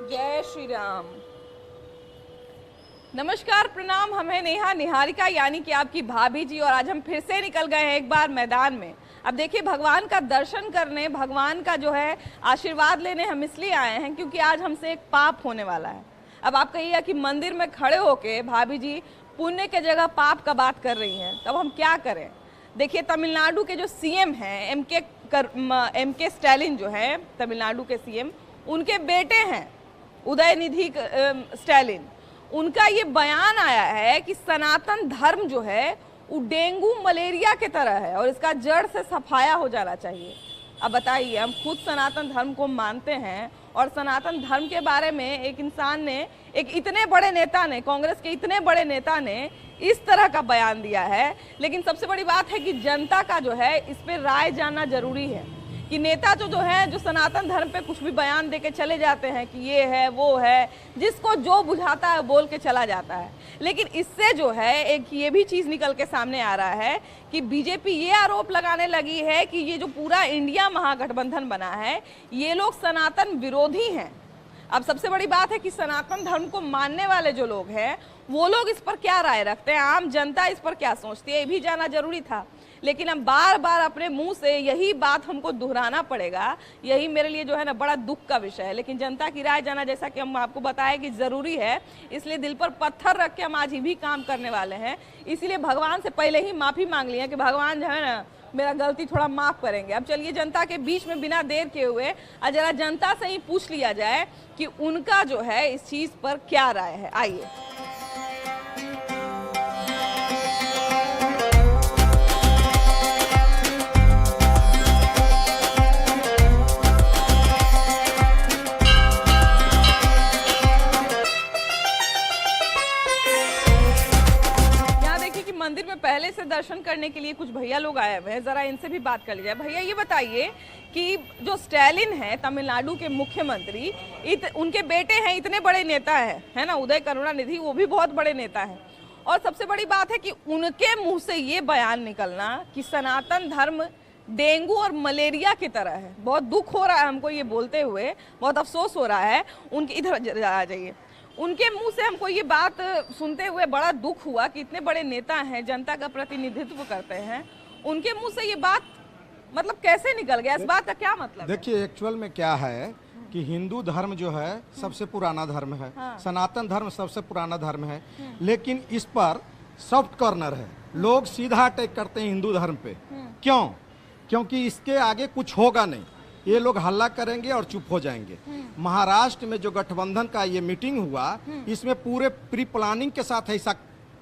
जय श्री राम। नमस्कार, प्रणाम। हम हैं नेहा निहारिका यानी कि आपकी भाभी जी, और आज हम फिर से निकल गए हैं एक बार मैदान में। अब देखिए, भगवान का दर्शन करने, भगवान का जो है आशीर्वाद लेने हम इसलिए आए हैं क्योंकि आज हमसे एक पाप होने वाला है। अब आप कहिएगा कि मंदिर में खड़े होके भाभी जी पुण्य के जगह पाप का बात कर रही हैं, तब हम क्या करें। देखिए, तमिलनाडु के जो सीएम हैं एम के स्टालिन, जो है तमिलनाडु के सीएम, उनके बेटे हैं उदयनिधि स्टालिन। उनका ये बयान आया है कि सनातन धर्म जो है वो डेंगू मलेरिया के तरह है और इसका जड़ से सफाया हो जाना चाहिए। अब बताइए, हम खुद सनातन धर्म को मानते हैं और सनातन धर्म के बारे में एक इंसान ने, एक इतने बड़े नेता ने, कांग्रेस के इतने बड़े नेता ने इस तरह का बयान दिया है। लेकिन सबसे बड़ी बात है कि जनता का जो है इस पर राय जानना जरूरी है कि नेता जो है जो सनातन धर्म पे कुछ भी बयान देके चले जाते हैं कि ये है वो है, जिसको जो बुझाता है बोल के चला जाता है। लेकिन इससे जो है एक ये भी चीज़ निकल के सामने आ रहा है कि बीजेपी ये आरोप लगाने लगी है कि ये जो पूरा इंडिया महागठबंधन बना है, ये लोग सनातन विरोधी हैं। अब सबसे बड़ी बात है कि सनातन धर्म को मानने वाले जो लोग हैं वो लोग इस पर क्या राय रखते हैं, आम जनता इस पर क्या सोचती है, ये भी जानना जरूरी था। लेकिन अब बार बार अपने मुंह से यही बात हमको दोहराना पड़ेगा, यही मेरे लिए जो है ना बड़ा दुख का विषय है। लेकिन जनता की राय जाना, जैसा कि हम आपको बताया कि जरूरी है, इसलिए दिल पर पत्थर रख के हम आज ही भी काम करने वाले हैं। इसीलिए भगवान से पहले ही माफी मांग ली है कि भगवान जो है ना मेरा गलती थोड़ा माफ करेंगे। अब चलिए जनता के बीच में बिना देर के हुए जरा जनता से ही पूछ लिया जाए कि उनका जो है इस चीज पर क्या राय है। आइए। मंदिर में पहले से दर्शन करने के लिए कुछ भैया लोग आए हुए हैं, जरा इनसे भी बात कर ली जाए। भैया ये बताइए कि जो स्टालिन है तमिलनाडु के मुख्यमंत्री, उनके बेटे हैं, इतने बड़े नेता है ना, उदय करुणानिधि, वो भी बहुत बड़े नेता हैं। और सबसे बड़ी बात है कि उनके मुंह से ये बयान निकलना कि सनातन धर्म डेंगू और मलेरिया की तरह है। बहुत दुख हो रहा है हमको ये बोलते हुए, बहुत अफसोस हो रहा है। उनके इधर आ जाइए, उनके मुंह से हमको ये बात सुनते हुए बड़ा दुख हुआ कि इतने बड़े नेता हैं, जनता का प्रतिनिधित्व करते हैं, उनके मुंह से ये बात मतलब कैसे निकल गया, इस बात का क्या मतलब? देखिए, एक्चुअल में क्या है कि हिंदू धर्म जो है सबसे पुराना धर्म है। हाँ। सनातन धर्म सबसे पुराना धर्म है। लेकिन इस पर सॉफ्ट कॉर्नर है, लोग सीधा अटैक करते हैं हिंदू धर्म पे। क्यों? क्योंकि इसके आगे कुछ होगा नहीं, ये लोग हल्ला करेंगे और चुप हो जाएंगे। महाराष्ट्र में जो गठबंधन का ये मीटिंग हुआ, इसमें पूरे प्री प्लानिंग के साथ ऐसा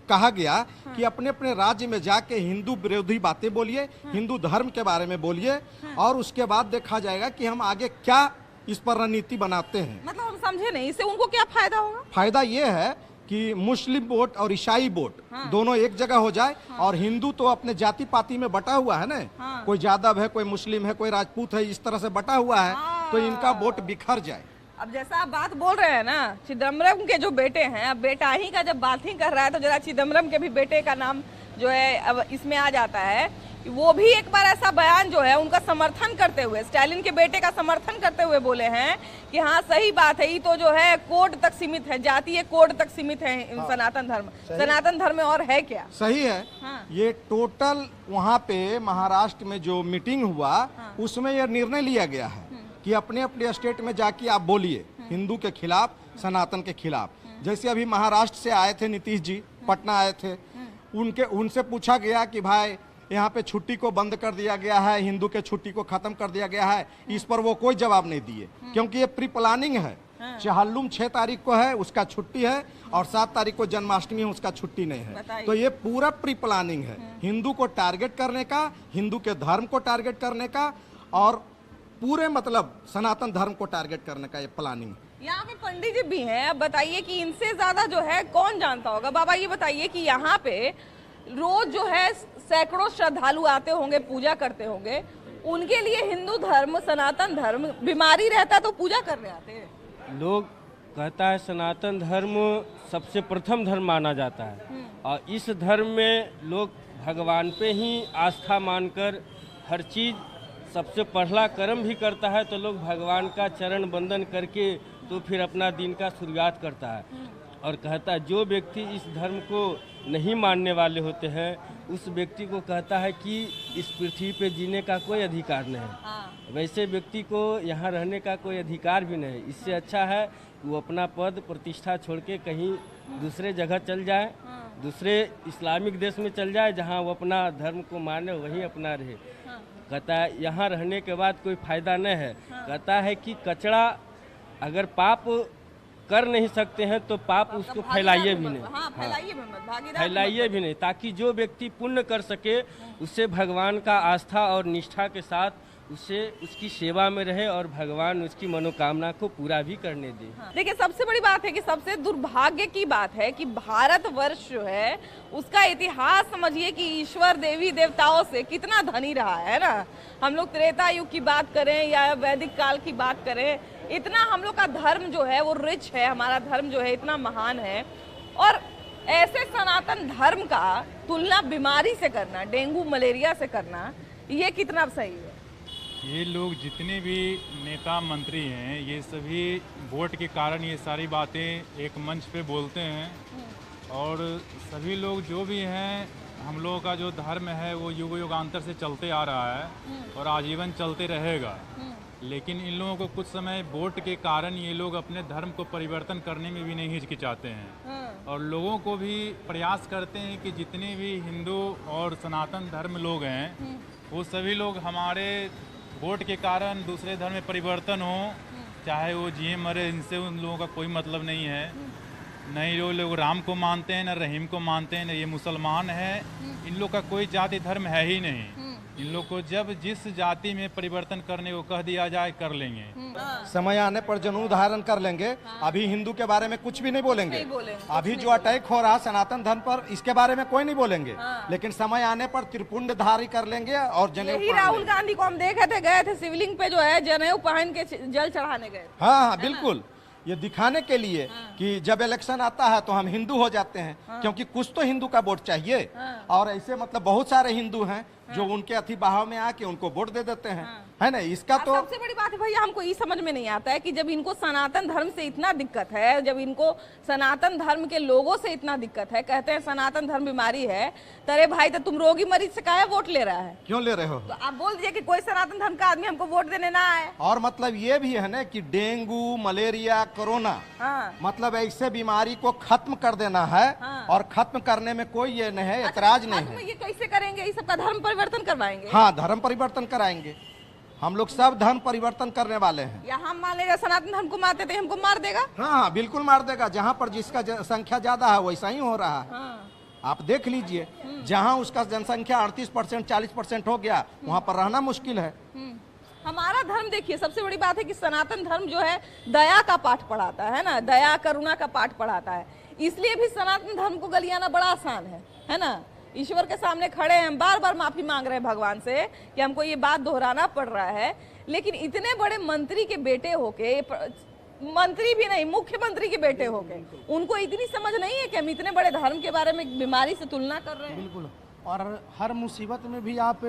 कहा गया कि अपने अपने राज्य में जाके हिंदू विरोधी बातें बोलिए, हिंदू धर्म के बारे में बोलिए, और उसके बाद देखा जाएगा कि हम आगे क्या इस पर रणनीति बनाते हैं। मतलब हम समझे नहीं, इससे उनको क्या फायदा होगा? फायदा ये है कि मुस्लिम वोट और ईसाई वोट दोनों एक जगह हो जाए। और हिंदू तो अपने जाति पाति में बटा हुआ है ना, कोई यादव है, कोई मुस्लिम है, कोई राजपूत है, इस तरह से बटा हुआ है, तो इनका वोट बिखर जाए। अब जैसा आप बात बोल रहे हैं ना, चिदम्बरम के जो बेटे हैं, अब बेटा ही का जब बात ही कर रहा है तो जरा चिदम्बरम के भी बेटे का नाम जो है अब इसमें आ जाता है। वो भी एक बार ऐसा बयान जो है उनका समर्थन करते हुए, स्टालिन के बेटे का समर्थन करते हुए बोले हैं कि हाँ सही बात है, ये तो जो है कोड तक सीमित है, जातीय कोड तक सीमित है सनातन धर्म। सनातन धर्म में और है क्या? सही है। ये टोटल वहाँ पे महाराष्ट्र में जो मीटिंग हुआ, उसमें यह निर्णय लिया गया है कि अपने अपने स्टेट में जाके आप बोलिए हिंदू के खिलाफ, सनातन के खिलाफ। जैसे अभी महाराष्ट्र से आए थे नीतीश जी, पटना आए थे, उनसे पूछा गया कि भाई यहाँ पे छुट्टी को बंद कर दिया गया है, हिंदू के छुट्टी को खत्म कर दिया गया है। इस पर वो कोई जवाब नहीं दिए, क्योंकि ये प्री प्लानिंग है। चहल्लुम 6 तारीख को है, उसका छुट्टी है, और 7 तारीख को जन्माष्टमी है, उसका छुट्टी नहीं है। तो ये पूरा प्री प्लानिंग है, हिंदू को टारगेट करने का, हिंदू के धर्म को टारगेट करने का, और पूरे मतलब सनातन धर्म को टारगेट करने का ये प्लानिंग है। यहाँ पे पंडित जी भी हैं, अब बताइए कि इनसे ज्यादा जो है कौन जानता होगा। बाबा ये बताइए कि यहाँ पे रोज जो है सैकड़ों श्रद्धालु आते होंगे, पूजा करते होंगे, उनके लिए हिंदू धर्म, सनातन धर्म बीमारी रहता तो पूजा करने आते हैं। लोग कहता है सनातन धर्म सबसे प्रथम धर्म माना जाता है, और इस धर्म में लोग भगवान पे ही आस्था मानकर हर चीज सबसे पहला कर्म भी करता है तो लोग भगवान का चरण बंदन करके तो फिर अपना दिन का शुरुआत करता है और कहता है जो व्यक्ति इस धर्म को नहीं मानने वाले होते हैं उस व्यक्ति को कहता है कि इस पृथ्वी पे जीने का कोई अधिकार नहीं है। वैसे व्यक्ति को यहाँ रहने का कोई अधिकार भी नहीं। इससे अच्छा है कि वो अपना पद प्रतिष्ठा छोड़ के कहीं दूसरे जगह चल जाए, दूसरे इस्लामिक देश में चल जाए जहाँ वो अपना धर्म को माने, वहीं अपना रहे। कहता है यहाँ रहने के बाद कोई फायदा नहीं है। कहता है कि कचरा अगर पाप कर नहीं सकते हैं तो पाप उसको फैलाइए भी नहीं। फैलाइए भी नहीं, ताकि जो व्यक्ति पुण्य कर सके उससे भगवान का आस्था और निष्ठा के साथ उससे उसकी सेवा में रहे और भगवान उसकी मनोकामना को पूरा भी करने दे। देखिए सबसे बड़ी बात है कि सबसे दुर्भाग्य की बात है कि भारतवर्ष जो है उसका इतिहास समझिए कि ईश्वर देवी देवताओं से कितना धनी रहा है ना। हम लोग त्रेता युग की बात करें या वैदिक काल की बात करें, इतना हम लोग का धर्म जो है वो रिच है, हमारा धर्म जो है इतना महान है। और ऐसे सनातन धर्म का तुलना बीमारी से करना, डेंगू मलेरिया से करना, ये कितना सही है? ये लोग जितने भी नेता मंत्री हैं ये सभी वोट के कारण ये सारी बातें एक मंच पे बोलते हैं और सभी लोग जो भी हैं, हम लोगों का जो धर्म है वो युग युगांतर से चलते आ रहा है और आजीवन चलते रहेगा। लेकिन इन लोगों को कुछ समय वोट के कारण ये लोग अपने धर्म को परिवर्तन करने में भी नहीं हिचकिचाते हैं और लोगों को भी प्रयास करते हैं कि जितने भी हिंदू और सनातन धर्म लोग हैं वो सभी लोग हमारे वोट के कारण दूसरे धर्म में परिवर्तन हो, चाहे वो जिए मरे, इनसे उन लोगों का कोई मतलब नहीं है। नहीं वो लोग राम को मानते हैं, न रहीम को मानते हैं, न ये मुसलमान है। इन लोग का कोई जाति धर्म है ही नहीं। इन लोग को जब जिस जाति में परिवर्तन करने को कह दिया जाए कर लेंगे। समय आने पर जनेऊ धारण कर लेंगे। अभी हिंदू के बारे में कुछ भी नहीं बोलेंगे। अभी जो अटैक हो रहा सनातन धर्म पर, इसके बारे में कोई नहीं बोलेंगे। लेकिन समय आने पर त्रिपुंड धारी कर लेंगे और जनेऊ। यही राहुल गांधी को हम देखे थे, गए थे शिवलिंग पे जो है जनेऊ पहन के जल चढ़ाने गए। हाँ, बिल्कुल, ये दिखाने के लिए कि जब इलेक्शन आता है तो हम हिंदू हो जाते हैं, क्योंकि कुछ तो हिंदू का वोट चाहिए। और ऐसे मतलब बहुत सारे हिंदू हैं जो उनके अति बहाव में आके उनको वोट दे देते हैं, है ना। इसका तो सबसे बड़ी बात है भैया, हमको ये समझ में नहीं आता है कि जब इनको सनातन धर्म से इतना दिक्कत है, जब इनको सनातन धर्म के लोगों से इतना दिक्कत है, कहते हैं सनातन धर्म बीमारी है, तरे भाई तो तुम रोगी मरीज से काहे वोट ले रहा है? क्यों ले रहे हो? तो आप बोल दीजिए कि कोई सनातन धर्म का आदमी हमको वोट देने ना आए। और मतलब ये भी है ना कि डेंगू मलेरिया कोरोना मतलब ऐसे बीमारी को खत्म कर देना है और खत्म करने में कोई ये नहीं है, ऐतराज नहीं है। ये कैसे करेंगे? इस सबका धर्म परिवर्तन करवाएंगे? हाँ, धर्म परिवर्तन कराएंगे। हम लोग सब धर्म परिवर्तन करने वाले हैं। या हम मान लेगा सनातन धर्म को मारते थे, हमको मार देगा? हाँ, बिल्कुल मार देगा। जहाँ पर जिसका संख्या ज्यादा है वैसा ही हो रहा है। आप देख लीजिए, जहाँ उसका जनसंख्या 38% 40% हो गया, वहाँ पर रहना मुश्किल है। हमारा धर्म देखिए, सबसे बड़ी बात है कि सनातन धर्म जो है दया का पाठ पढ़ाता है ना, दया करुणा का पाठ पढ़ाता है। इसलिए भी सनातन धर्म को गलियाना बड़ा आसान है ना। ईश्वर के सामने खड़े हैं, हम बार बार माफी मांग रहे हैं भगवान से कि हमको ये बात दोहराना पड़ रहा है। लेकिन इतने बड़े मंत्री के बेटे होके, मंत्री भी नहीं मुख्यमंत्री के बेटे होके, उनको इतनी समझ नहीं है कि हम इतने बड़े धर्म के बारे में बीमारी से तुलना कर रहे हैं। बिल्कुल। और हर मुसीबत में भी आप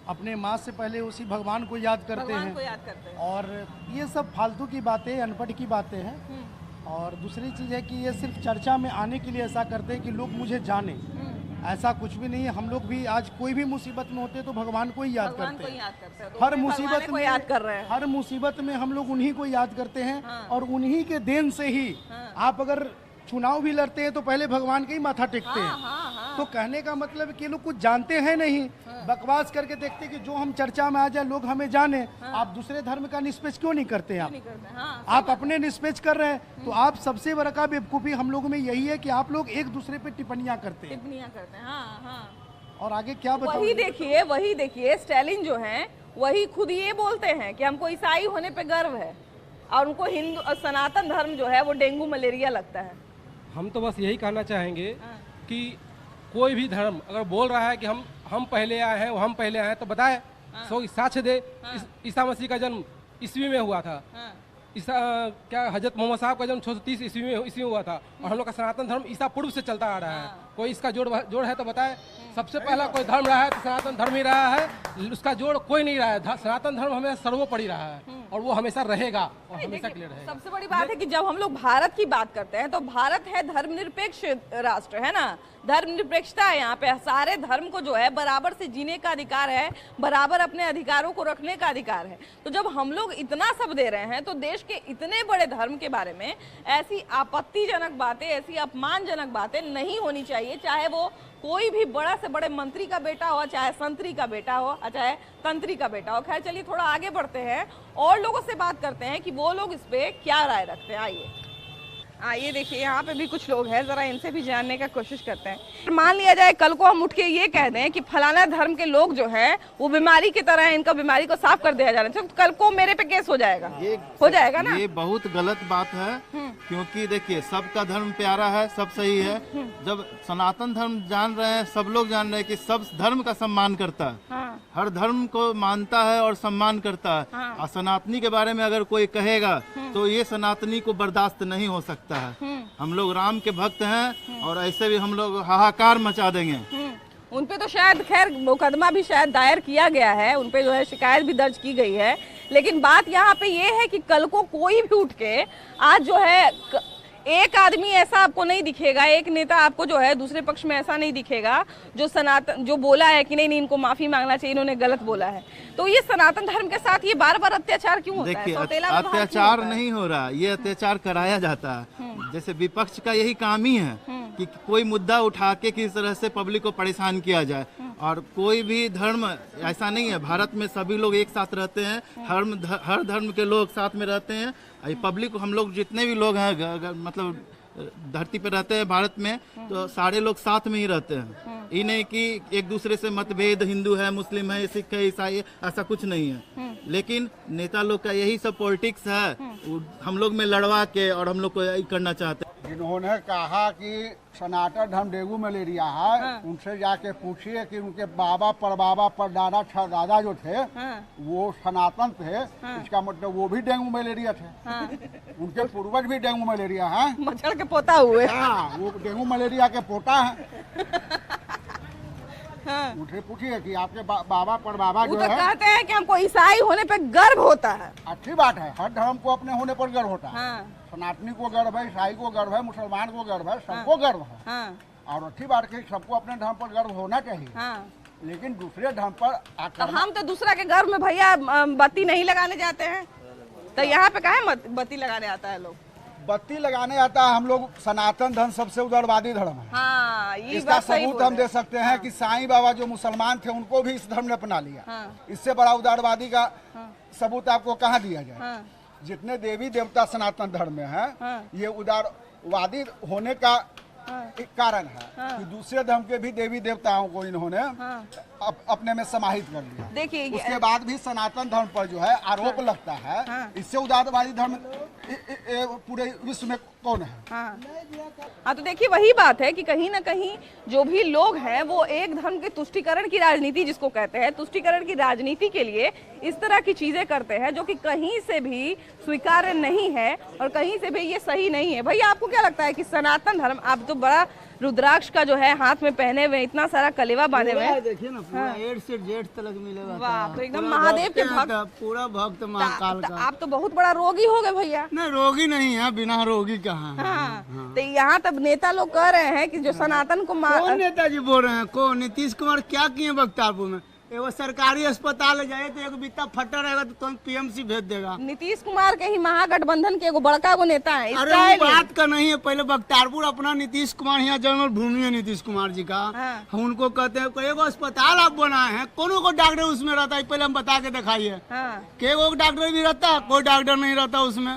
अपने माँ से पहले उसी भगवान को याद करते हैं। और ये सब फालतू की बातें, अनपढ़ की बातें हैं। और दूसरी चीज़ है कि ये सिर्फ चर्चा में आने के लिए ऐसा करते हैं कि लोग मुझे जाने। ऐसा कुछ भी नहीं है। हम लोग भी आज कोई भी मुसीबत में होते तो भगवान को ही याद करते हैं। हर मुसीबत में याद कर रहे हैं। हर मुसीबत में हम लोग उन्हीं को याद करते हैं। और उन्हीं के देन से ही आप अगर चुनाव भी लड़ते हैं तो पहले भगवान के ही माथा टेकते हैं। तो कहने का मतलब कि लोग कुछ जानते हैं नहीं, बकवास करके देखते कि जो हम चर्चा में आ जाए लोग हमें जाने। आप दूसरे धर्म का निष्पेच क्यों नहीं करते? आप अपने निष्पेच कर रहे हैं। तो आप सबसे बड़ा बेवकूफी हम लोगों में यही है कि आप लोग एक दूसरे पे टिप्पणियां करते हैं। और आगे क्या बताऊं? वही देखिए स्टालिन जो है वही खुद ये बोलते हैं कि हमको ईसाई होने पे गर्व है और उनको हिंदू और सनातन धर्म जो है वो डेंगू मलेरिया लगता है। हम तो बस यही कहना चाहेंगे कि कोई भी धर्म अगर बोल रहा है कि हम पहले आए हैं, हम पहले आए हैं, तो बताए, सो साक्ष्य दे। ईसा मसीह का जन्म ईस्वी में हुआ था, क्या हजरत मोहम्मद साहब का जन्म 630 ईस्वी में हुआ था, और हम लोग का सनातन धर्म ईसा पूर्व से चलता आ रहा है। कोई इसका जोड़ है तो बताए। सबसे पहला कोई धर्म रहा है तो सनातन धर्म ही रहा है, उसका जोड़ कोई नहीं रहा है। सनातन धर्म हमें सर्वोपरि रहा है और वो हमेशा रहेगा और हमेशा के लिए रहेगा। सबसे बड़ी बात है कि जब हम लोग भारत की बात करते हैं तो भारत है धर्मनिरपेक्ष राष्ट्र, है ना। धर्मनिरपेक्षता है यहाँ पे, सारे धर्म को जो है बराबर से जीने का अधिकार है, बराबर अपने अधिकारों को रखने का अधिकार है। तो जब हम लोग इतना सब दे रहे हैं तो देश के इतने बड़े धर्म के बारे में ऐसी आपत्तिजनक बातें, ऐसी अपमानजनक बातें नहीं होनी चाहिए, चाहे वो कोई भी बड़ा से बड़े मंत्री का बेटा हो, चाहे संतरी का बेटा हो, चाहे तंत्री का बेटा हो। खैर चलिए थोड़ा आगे बढ़ते हैं और लोगों से बात करते हैं कि वो लोग इस पे क्या राय रखते हैं। आइए देखिए यहाँ पे भी कुछ लोग हैं, जरा इनसे भी जानने का कोशिश करते हैं। मान लिया जाए कल को हम उठ के ये कह दें कि फलाना धर्म के लोग जो हैं वो बीमारी की तरह है, इनका बीमारी को साफ कर दिया जा रहा है, तो कल को मेरे पे केस हो जाएगा, हो जाएगा ना। ये बहुत गलत बात है, क्योंकि देखिए सबका धर्म प्यारा है, सब सही है। जब सनातन धर्म जान रहे हैं, सब लोग जान रहे हैं कि सब धर्म का सम्मान करता है, हर धर्म को मानता है और सम्मान करता है। और सनातनी के बारे में अगर कोई कहेगा तो ये सनातनी को बर्दाश्त नहीं हो सकता है। हम लोग राम के भक्त हैं और ऐसे भी हम लोग हाहाकार मचा देंगे। उन पे तो शायद खैर मुकदमा भी शायद दायर किया गया है, उन पे जो है शिकायत भी दर्ज की गई है। लेकिन बात यहाँ पे ये है कि कल को कोई भी उठ के आज जो है एक आदमी ऐसा आपको नहीं दिखेगा, एक नेता आपको जो है दूसरे पक्ष में ऐसा नहीं दिखेगा जो सनातन जो बोला है कि नहीं इनको माफी मांगना चाहिए, इन्होंने गलत बोला है। तो ये सनातन धर्म के साथ ये बार बार अत्याचार क्यों होता है? देखिए अत्याचार नहीं हो रहा, ये अत्याचार कराया जाता है। जैसे विपक्ष का यही काम ही है कि कोई मुद्दा उठा के किस तरह से पब्लिक को परेशान किया जाए। और कोई भी धर्म ऐसा नहीं है, भारत में सभी लोग एक साथ रहते हैं, हर धर्म के लोग साथ में रहते हैं। पब्लिक हम लोग जितने भी लोग हैं मतलब धरती पे रहते हैं भारत में, तो सारे लोग साथ में ही रहते हैं। ये नहीं कि एक दूसरे से मतभेद, हिंदू है, मुस्लिम है, सिख है, ईसाई, ऐसा कुछ नहीं है। लेकिन नेता लोग का यही सब पॉलिटिक्स है, हम लोग में लड़वा के और हम लोग को यही करना चाहते हैं। जिन्होंने कहा कि सनातन धर्म डेंगू मलेरिया है, उनसे जाके पूछिए कि उनके बाबा परबाबा परदादा छदादा जो थे वो सनातन थे, इसका मतलब वो भी डेंगू मलेरिया थे। उनके पूर्वज भी डेंगू मलेरिया है, मच्छर के पोता हुए। हाँ, वो डेंगू मलेरिया के पोता है। उनसे पूछिए कि आपके बाबा परबाबा जो है, कहते हैं कि हमको ईसाई होने पे गर्व होता है। अच्छी बात है, हर धर्म को अपने होने पर गर्व होता है। सनातनी को गर्व है, ईसाई को गर्व है, मुसलमान को गर्व है, सबको गर्व है। और अच्छी बात है, सबको अपने धर्म पर गर्व होना चाहिए। लेकिन दूसरे धर्म पर हम तो दूसरा के गर्व में भैया बत्ती नहीं लगाने जाते हैं, तो यहाँ पे काहे बत्ती लगाने आता है लोग? बत्ती लगाने आता है, हम लोग सनातन धर्म सबसे उदारवादी धर्म है। हाँ, ये इसका सबूत हम दे सकते हैं कि साईं बाबा जो मुसलमान थे उनको भी इस धर्म ने अपना लिया। इससे बड़ा उदारवादी का सबूत आपको कहाँ दिया जाए? जितने देवी देवता सनातन धर्म में हैं, ये उदारवादी होने का एक कारण है कि दूसरे धर्म के भी देवी देवताओं को इन्होंने अपने में समाहित कर लिया। देखिए उसके बाद भी सनातन धर्म पर जो है आरोप लगता है, इससे उदारवादी धर्म पूरे विश्व में कौन है? हाँ, तो देखिए वही बात है कि कहीं ना कहीं जो भी लोग हैं वो एक धर्म के तुष्टीकरण की राजनीति जिसको कहते हैं, तुष्टीकरण की राजनीति के लिए इस तरह की चीजें करते हैं जो कि कहीं से भी स्वीकार्य नहीं है और कहीं से भी ये सही नहीं है। भैया आपको क्या लगता है कि सनातन धर्म, आप तो बड़ा रुद्राक्ष का जो है हाथ में पहने हुए, इतना सारा कलेवा बांधे हुए, देखिए ना पूरा A से Z तक मिलेगा। वाह, तो एकदम महादेव के भक्त, पूरा भक्त महाकाल का। आप तो बहुत बड़ा रोगी हो गए भैया। नहीं, रोगी नहीं है, बिना रोगी कहाँ है। हाँ। तो यहाँ तब नेता लोग कह रहे हैं कि जो सनातन को कौन नेताजी बोल रहे हैं? कौन? नीतीश कुमार क्या किए बख्तियारपुर में? एगो सरकारी अस्पताल जाए तो एक बित्ता फटा रहेगा तो तुरंत पीएमसी भेज देगा। नीतीश कुमार के ही महागठबंधन के एगो बड़का को नेता है। अरे वो बात का नहीं है, पहले बख्तियारपुर अपना नीतीश कुमार यहाँ जन्मभूमि है नीतीश कुमार जी का। हम उनको कहते हैं एगो अस्पताल आप बनाए हैं, कोनो को डॉक्टर उसमें रहता है, पहले हम बता के दिखाइए। एगो डॉक्टर भी रहता है, कोई डॉक्टर नहीं रहता उसमें।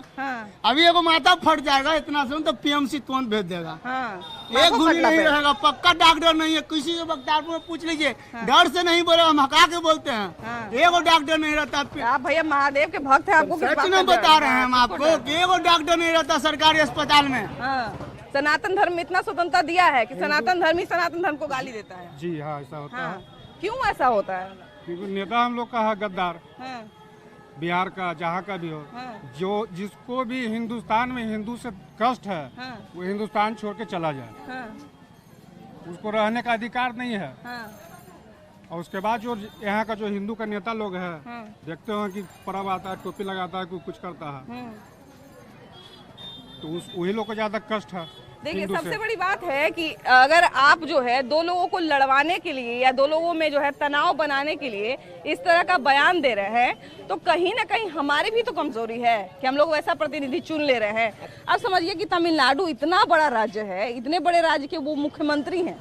अभी एगो माथा फट जाएगा इतना से तो पीएमसी तुरंत भेज देगा। एक घुरी नहीं रहेगा, पक्का डॉक्टर नहीं है। किसी को बख्तियारपुर में पूछ लीजिए, डर से नहीं बोले, हम हका के बोलते हैं। एगो डॉक्टर नहीं रहता। आप भैया महादेव के भक्त हैं, आपको सच नहीं बता रहे हैं हम आपको, एगो डॉक्टर नहीं रहता सरकारी अस्पताल में। सनातन धर्म में इतना स्वतंत्रता दिया है कि सनातन धर्म ही सनातन धर्म को गाली देता है। जी हाँ, ऐसा होता है। क्यों ऐसा होता है? क्योंकि नेता हम लोग का है गद्दार। बिहार का, जहाँ का भी हो, जो जिसको भी हिंदुस्तान में हिंदू से कष्ट है, वो हिंदुस्तान छोड़ के चला जाए। उसको रहने का अधिकार नहीं है। और उसके बाद जो यहाँ का जो हिंदू का नेता लोग है, देखते हो कि पर्व आता है, टोपी लगाता है, कुछ करता है, तो वही लोग को ज्यादा कष्ट है। देखिए, सबसे बड़ी बात है कि अगर आप जो है दो लोगों को लड़वाने के लिए या दो लोगों में जो है तनाव बनाने के लिए इस तरह का बयान दे रहे हैं, तो कहीं ना कहीं हमारी भी तो कमजोरी है कि हम लोग वैसा प्रतिनिधि चुन ले रहे हैं। अब समझिए कि तमिलनाडु इतना बड़ा राज्य है, इतने बड़े राज्य के वो मुख्यमंत्री हैं,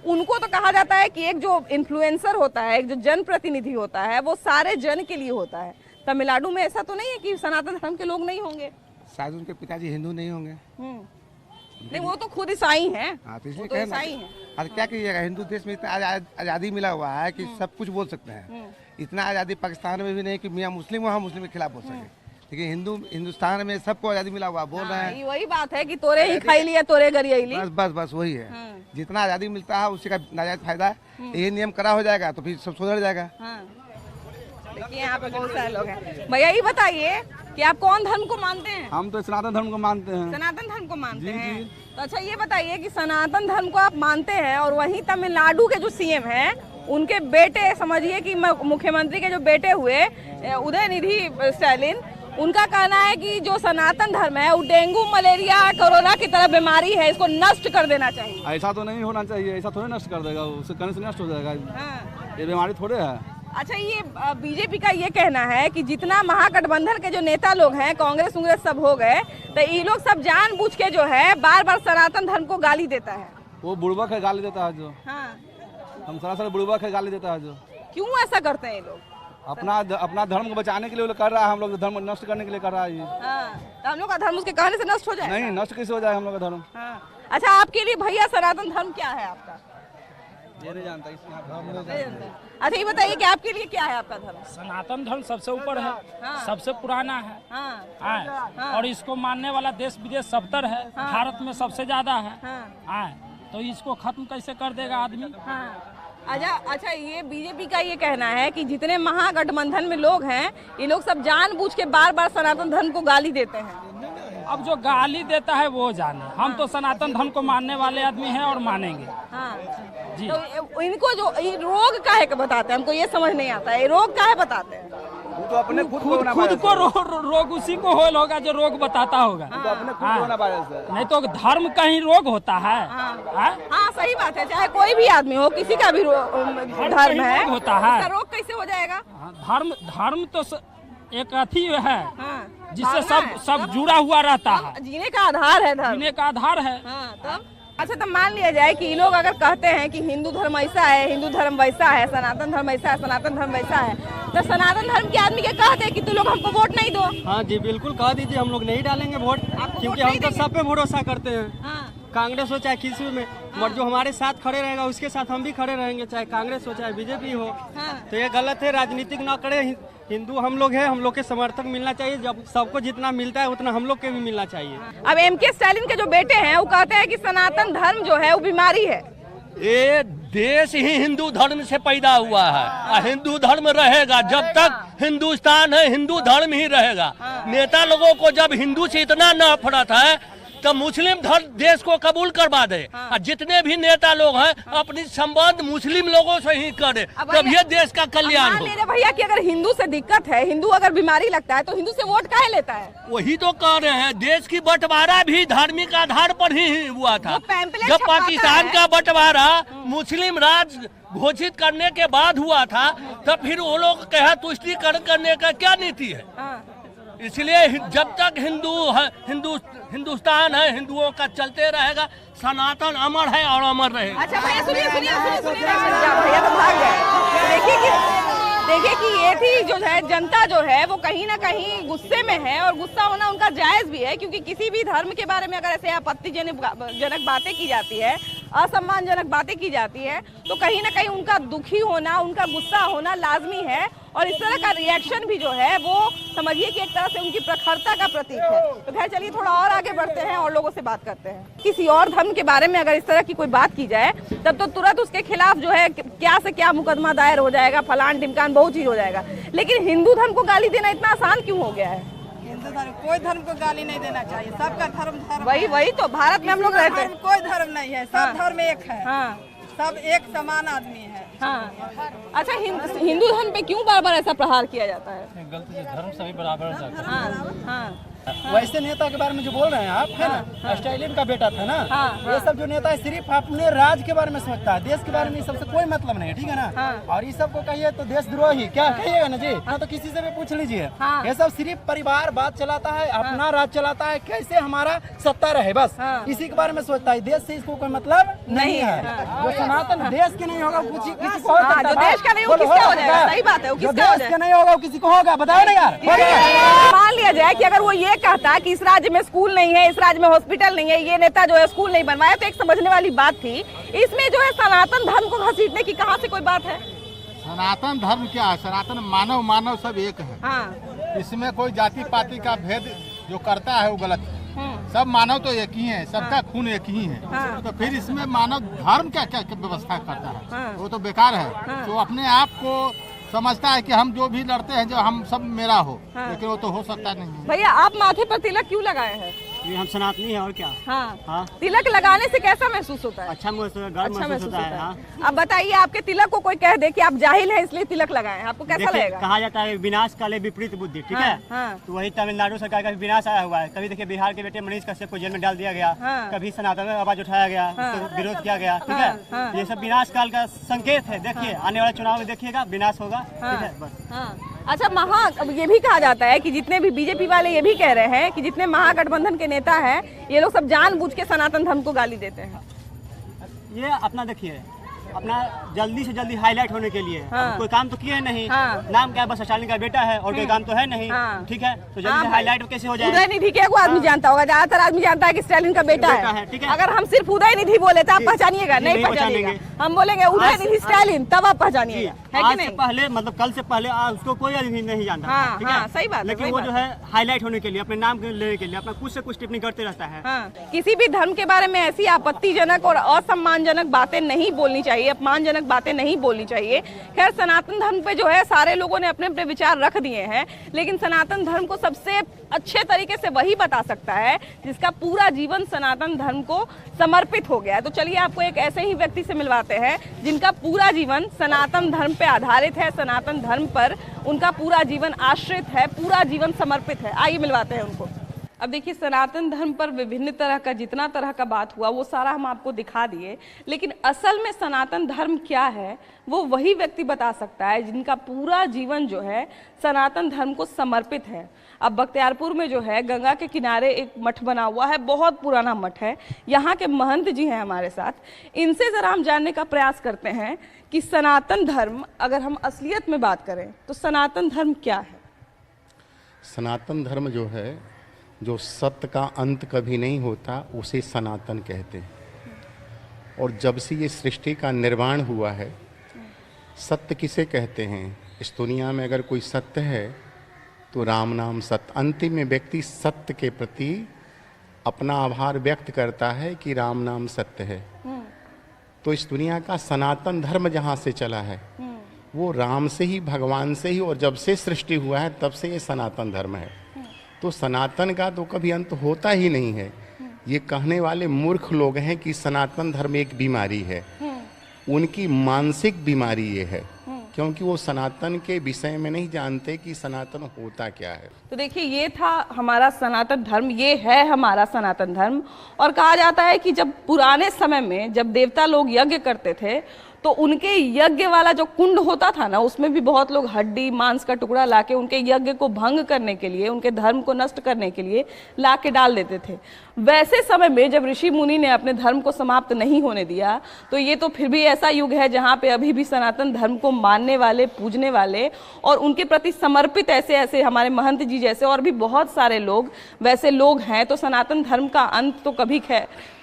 उनको तो कहा जाता है कि एक जो इन्फ्लुएंसर होता है, एक जो जनप्रतिनिधि होता है, वो सारे जन के लिए होता है। तमिलनाडु में ऐसा तो नहीं है कि सनातन धर्म के लोग नहीं होंगे? शायद उनके पिताजी हिंदू नहीं होंगे। नहीं, वो तो खुद ईसाई हैं। तो इसलिए ईसाई हैं। अरे क्या कीजिएगा, हिंदू देश में इतना आज़ादी मिला हुआ है कि सब कुछ बोल सकते हैं। इतना आज़ादी पाकिस्तान में भी नहीं कि मियाँ मुस्लिम वहाँ मुस्लिम के खिलाफ बोल सके, लेकिन हिंदुस्तान में सबको आज़ादी मिला हुआ, बोल रहे हैं। वही बात है कि तोरे ही खाई लिया, तोरे गरियाली। बस वही है। जितना आज़ादी मिलता है उसी का नाजायज फायदा है। यही नियम करा हो जाएगा तो फिर सब सुधर जाएगा। देखिए, यहाँ पे बहुत सारे लोग हैं। भैया ये बताइए कि आप कौन धर्म को मानते हैं? हम तो सनातन धर्म को मानते हैं। सनातन धर्म को मानते हैं। तो अच्छा ये बताइए कि सनातन धर्म को आप मानते हैं और वहीं तमिलनाडु के जो सीएम हैं, उनके बेटे, समझिए कि मुख्यमंत्री के जो बेटे हुए उदयनिधि स्टालिन, उनका कहना है कि जो सनातन धर्म है वो डेंगू, मलेरिया, कोरोना की तरह बीमारी है, इसको नष्ट कर देना चाहिए। ऐसा तो नहीं होना चाहिए, ऐसा थोड़े नष्ट कर देगा, उससे करने से नष्ट हो जाएगा। ये बीमारी थोड़े है। अच्छा, ये बीजेपी का ये कहना है कि जितना महागठबंधन के जो नेता लोग हैं, कांग्रेस उंग्रेस सब हो गए, तो ये लोग सब जानबूझ के जो है बार बार सनातन धर्म को गाली देता है। वो बुड़बक है, गाली देता है जो। हम सरासर बुड़बक है, गाली देता है जो। क्यों ऐसा करते हैं ये लोग? अपना धर्म को बचाने के लिए कर रहा है, हम लोग धर्म नष्ट करने के लिए कर रहा है ये। तो हम लोग का धर्म उसके कहने से नष्ट हो जाए? नहीं, नष्ट कैसे हो जाए हम लोग का धर्म। अच्छा, आपके लिए भैया सनातन धर्म क्या है आपका? ये नहीं जानता। अच्छा ये बताइए कि आपके लिए क्या है आपका धर्म? सनातन धर्म सबसे ऊपर है, सबसे पुराना है, और इसको मानने वाला देश विदेश सबतर है, भारत में सबसे ज्यादा है। तो इसको खत्म कैसे कर देगा आदमी? अच्छा, ये बीजेपी का ये कहना है कि जितने महागठबंधन में लोग हैं, ये लोग सब जानबूझ के बार बार सनातन धर्म को गाली देते हैं। अब जो गाली देता है वो जाने, हम तो सनातन धर्म को मानने वाले आदमी हैं और मानेंगे। जी। तो इनको जो ये रोग काहे का बताते हैं, हमको ये समझ नहीं आता है, ये रोग काहे बताते हैं? वो तो अपने खुद को रोग उसी को होगा जो रोग बताता होगा। तो अपने खुद को होना नहीं तो धर्म का ही रोग होता है। हाँ, सही बात है, चाहे कोई भी आदमी हो, किसी का भी धर्म है, होता है, रोग कैसे हो जाएगा? धर्म तो एक अथी है जिससे सब जुड़ा हुआ रहता है। जीने का आधार है धर्म, जीने का आधार है। तब अच्छा, तो मान लिया जाए कि ये लोग अगर कहते हैं कि हिंदू धर्म ऐसा है, हिंदू धर्म वैसा है, सनातन धर्म ऐसा है, सनातन धर्म वैसा है, तो सनातन धर्म के आदमि के कहते हैं कि तुम लोग हमको वोट नहीं दो। हाँ जी, बिल्कुल कह दीजिए, हम लोग नहीं डालेंगे वोट, क्योंकि हम तो सब पे भरोसा करते हैं। कांग्रेस हो चाहे किसी में, और जो हमारे साथ खड़े रहेगा उसके साथ हम भी खड़े रहेंगे, चाहे कांग्रेस हो चाहे बीजेपी हो। तो ये गलत है, राजनीतिक ना करे। हिंदू हम लोग हैं, हम लोग के समर्थक मिलना चाहिए, जब सबको जितना मिलता है उतना हम लोग के भी मिलना चाहिए। अब एमके स्टालिन के जो बेटे हैं वो कहते हैं कि सनातन धर्म जो है वो बीमारी है। ये देश ही हिंदू धर्म से पैदा हुआ है, हिंदू धर्म रहेगा जब तक हिंदुस्तान है, हिंदू धर्म ही रहेगा। नेता लोगों को जब हिंदू से इतना नफरत है तो मुस्लिम धर्म देश को कबूल करवा दे। और जितने भी नेता लोग हैं अपनी संबंध मुस्लिम लोगों से ही करे, तब ये देश का कल्याण हो। मेरे भैया कि अगर हिंदू से दिक्कत है, हिंदू अगर बीमारी लगता है, तो हिंदू से वोट काहे लेता है? वही तो कह रहे हैं, देश की बंटवारा भी धार्मिक आधार पर ही हुआ था। जब पाकिस्तान का बंटवारा मुस्लिम राज घोषित करने के बाद हुआ था, तब फिर वो लोग कहा तुष्टीकरण करने का क्या नीति है। इसलिए जब तक हिंदुस्तान है, हिंदुओं का चलते रहेगा, सनातन अमर है और अमर रहेगा। अच्छा भैया सुनिए, भैया तो भाग गए। देखिए कि ये थी जो है जनता जो है वो कहीं ना कहीं गुस्से में है, और गुस्सा होना उनका जायज भी है, क्योंकि किसी भी धर्म के बारे में अगर ऐसे आपत्तिजनक बातें की जाती है, असम्मानजनक बातें की जाती है, तो कहीं ना कहीं उनका दुखी होना, उनका गुस्सा होना लाजमी है। और इस तरह का रिएक्शन भी जो है वो समझिए कि एक तरह से उनकी प्रखरता का प्रतीक है। तो खैर चलिए थोड़ा और आगे बढ़ते हैं और लोगों से बात करते हैं। किसी और धर्म के बारे में अगर इस तरह की कोई बात की जाए तब तो तुरंत उसके खिलाफ जो है क्या से क्या मुकदमा दायर हो जाएगा, फलान ढिमकान बहुत चीज हो जाएगा। लेकिन हिंदू धर्म को गाली देना इतना आसान क्यों हो गया है? हिंदू धर्म, कोई धर्म को गाली नहीं देना चाहिए, सबका धर्म वही तो भारत में हम लोग रहते हैं। कोई धर्म नहीं है, सब धर्म एक है। हाँ। सब एक समान आदमी है। हाँ। अच्छा, हिंदू धर्म पे क्यों बार बार ऐसा प्रहार किया जाता है? गलती से धर्म सभी बराबर है। हाँ। वैसे नेता के बारे में जो बोल रहे हैं आप, है ना, स्टालिन का बेटा था ना, ये सब जो नेता है सिर्फ अपने राज्य के बारे में सोचता है, देश के बारे में सबसे कोई मतलब नहीं है, ठीक है ना। और ये सब को कहिए तो देशद्रोही क्या कहिएगा ना जी, हाँ तो किसी से भी पूछ लीजिए। ये सब सिर्फ परिवार बात चलाता है, अपना राज चलाता है, कैसे हमारा सत्ता रहे, बस इसी के बारे में सोचता है। देश से इसको कोई मतलब नहीं है। जो सनातन देश के नहीं होगा किसी को हो सकता है, देश का नहीं हो किसका हो जाएगा? सही बात है, जो देश का नहीं होगा किसी को होगा, बताओ ना यार। मान लिया जाए कि अगर वो ये कहता कि इस राज्य में स्कूल नहीं है, इस राज्य में हॉस्पिटल नहीं है, ये नेता जो है स्कूल नहीं बनवाया, तो एक समझने वाली बात थी। इसमें जो है सनातन धर्म को घसीटने की कहाँ से कोई बात है? सनातन धर्म क्या है? सनातन मानव सब एक है। हाँ। इसमें कोई जाति पाति का भेद जो करता है वो गलत है। सब मानव तो एक ही है, सबका खून एक ही है। तो फिर इसमें मानव धर्म क्या क्या व्यवस्था करता है? वो तो बेकार है। तो अपने आप को समझता है कि हम जो भी लड़ते हैं जो हम सब मेरा हो, लेकिन वो तो हो सकता नहीं। भैया आप माथे पर तिलक क्यों लगाए हैं? ये हम सनातनी है और क्या। हाँ। तिलक लगाने से कैसा महसूस होता है? अच्छा महसूस होता है। हाँ। अब बताइए, आपके तिलक को कोई कह दे कि आप जाहिल हैं इसलिए तिलक लगाए, आपको कैसा लगेगा? कहा जाता है विनाश काले विपरीत बुद्धि, ठीक है। तो वही तमिलनाडु सरकार का विनाश आया हुआ है। कभी देखिए बिहार के बेटे मनीष कश्यप को जेल में डाल दिया गया, कभी सनातन में आवाज उठाया गया, विरोध किया गया, ठीक है। ये सब विनाश काल का संकेत है। देखिए आने वाले चुनाव में देखिएगा विनाश होगा, ठीक है बस। अच्छा, अब ये भी कहा जाता है कि जितने भी बीजेपी वाले ये भी कह रहे हैं कि जितने महागठबंधन के नेता हैं ये लोग सब जानबूझ के सनातन धर्म को गाली देते हैं। ये अपना देखिए, अपना जल्दी से जल्दी हाईलाइट होने के लिए कोई काम तो किए नहीं। नाम क्या है, बस स्टालिन का बेटा है और कोई काम तो है नहीं, ठीक है। तो जल्दी से हाईलाइट कैसे हो जाए? उदयनिधि के आदमी जानता होगा, ज्यादातर आदमी जानता है कि स्टालिन का बेटा है, ठीक है। अगर हम सिर्फ उदयनिधि बोले तो आप पहचानिएगा? नहीं पहचानिएगा। हम बोलेंगे उदयनिधि स्टालिन, तब आप पहचानिएगा, है कि नहीं? पहले मतलब कल से पहले उसको कोई आदमी नहीं जानता, ठीक है। सही बात है। लेकिन वो जो है हाईलाइट होने के लिए, अपने नाम लेने के लिए अपना कुछ से कुछ टिप्पणी करते रहता है। किसी भी धर्म के बारे में ऐसी आपत्तिजनक और असम्मानजनक बातें नहीं बोलनी चाहिए, अपमानजनक बातें नहीं बोलनी चाहिए। खैर, सनातन धर्म पे जो है सारे लोगों ने अपने अपने विचार रख दिए हैं, लेकिन सनातन धर्म को सबसे अच्छे तरीके से वही बता सकता है जिसका पूरा जीवन सनातन धर्म को समर्पित हो गया है। तो चलिए आपको एक ऐसे ही व्यक्ति से मिलवाते हैं जिनका पूरा जीवन सनातन धर्म पे आधारित है, सनातन धर्म पर उनका पूरा जीवन आश्रित है, पूरा जीवन समर्पित है। आइए मिलवाते हैं उनको। अब देखिए, सनातन धर्म पर विभिन्न तरह का जितना तरह का बात हुआ वो सारा हम आपको दिखा दिए, लेकिन असल में सनातन धर्म क्या है वो वही व्यक्ति बता सकता है जिनका पूरा जीवन जो है सनातन धर्म को समर्पित है। अब बख्तियारपुर में जो है गंगा के किनारे एक मठ बना हुआ है, बहुत पुराना मठ है। यहाँ के महंत जी हैं हमारे साथ, इनसे ज़रा हम जानने का प्रयास करते हैं कि सनातन धर्म, अगर हम असलियत में बात करें तो सनातन धर्म क्या है? सनातन धर्म जो है, जो सत्य का अंत कभी नहीं होता, उसे सनातन कहते हैं। और जब से ये सृष्टि का निर्माण हुआ है, सत्य किसे कहते हैं? इस दुनिया में अगर कोई सत्य है तो राम नाम सत्य। अंतिम में व्यक्ति सत्य के प्रति अपना आभार व्यक्त करता है कि राम नाम सत्य है। तो इस दुनिया का सनातन धर्म जहाँ से चला है वो राम से ही, भगवान से ही, और जब से सृष्टि हुआ है तब से ये सनातन धर्म है। तो सनातन का तो कभी अंत होता ही नहीं है। ये कहने वाले मूर्ख लोग हैं कि सनातन धर्म एक बीमारी है। उनकी मानसिक बीमारी ये है, क्योंकि वो सनातन के विषय में नहीं जानते कि सनातन होता क्या है। तो देखिए, ये था हमारा सनातन धर्म, ये है हमारा सनातन धर्म। और कहा जाता है कि जब पुराने समय में जब देवता लोग यज्ञ करते थे तो उनके यज्ञ वाला जो कुंड होता था ना, उसमें भी बहुत लोग हड्डी मांस का टुकड़ा लाके उनके यज्ञ को भंग करने के लिए, उनके धर्म को नष्ट करने के लिए लाके डाल देते थे। वैसे समय में जब ऋषि मुनि ने अपने धर्म को समाप्त नहीं होने दिया, तो ये तो फिर भी ऐसा युग है जहाँ पे अभी भी सनातन धर्म को मानने वाले, पूजने वाले और उनके प्रति समर्पित ऐसे ऐसे हमारे महंत जी जैसे और भी बहुत सारे लोग वैसे लोग हैं। तो सनातन धर्म का अंत तो कभी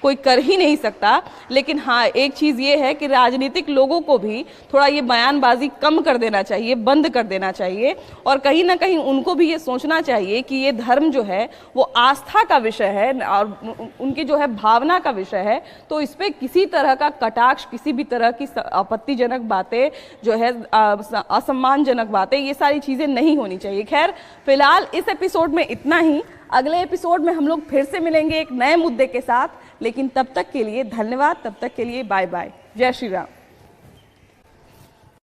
कोई कर ही नहीं सकता। लेकिन हाँ, एक चीज़ ये है कि राजनीतिक लोगों को भी थोड़ा ये बयानबाजी कम कर देना चाहिए, बंद कर देना चाहिए, और कहीं ना कहीं उनको भी ये सोचना चाहिए कि ये धर्म जो है वो आस्था का विषय है और उनकी जो है भावना का विषय है। तो इस पर किसी तरह का कटाक्ष, किसी भी तरह की आपत्तिजनक बातें जो है, असम्मानजनक बातें, ये सारी चीज़ें नहीं होनी चाहिए। खैर, फिलहाल इस एपिसोड में इतना ही। अगले एपिसोड में हम लोग फिर से मिलेंगे एक नए मुद्दे के साथ, लेकिन तब तक के लिए धन्यवाद, तब तक के लिए बाय बाय, जय श्री राम।